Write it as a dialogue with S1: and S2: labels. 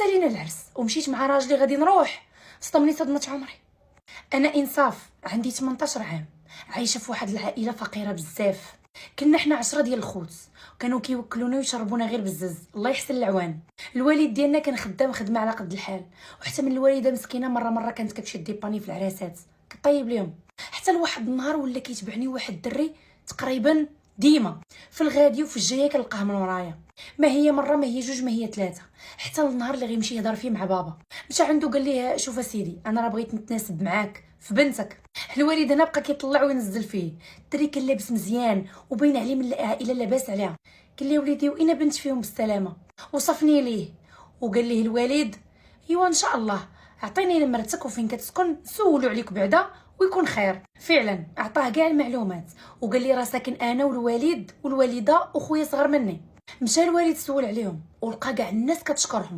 S1: سالينا العرس ومشيت مع راجلي غادي نروح، صدمني صدمه عمري. انا انصاف عندي 18 عام، عايشه في واحد العائله فقيره بزاف. كنا حنا 10 ديال الخوت، كانوا كيوكلونا ويشربونا غير بالزز، الله يحسن العوان. الوالد ديالنا كان خدام خدمه على قد الحال، وحتى من الوالده مسكينه مره كانت كتمشي ديباني في العراسات كطيب ليهم. حتى لواحد النهار ولا كيتبعني واحد الدري تقريبا ديما في الغادي وفي الجايه كنلقاه من ورايا. ما هي مره، ما هي جوج، ما هي ثلاثه، حتى النهار اللي غيمشي يهضر فيه مع بابا. مشى عنده قال ليه شوف اسيدي، انا راه بغيت نتناسب معاك في بنتك. الوالد هنا بقى كيطلع وينزل فيه. الدري كان لابس مزيان وبين عليه من العائله لاباس عليها. قال لي وليدي واين بنت فيهم بالسلامه، وصفني ليه. وقال ليه الوالد ايوا ان شاء الله عطيني نمرتك وفين كتسكن سولو عليك بعدا ويكون خير. فعلا اعطاه كاع المعلومات وقال لي راه ساكن انا والوالد والوالده وخويا صغر مني. مشى الوالد سول عليهم ولقى كاع الناس كتشكرهم.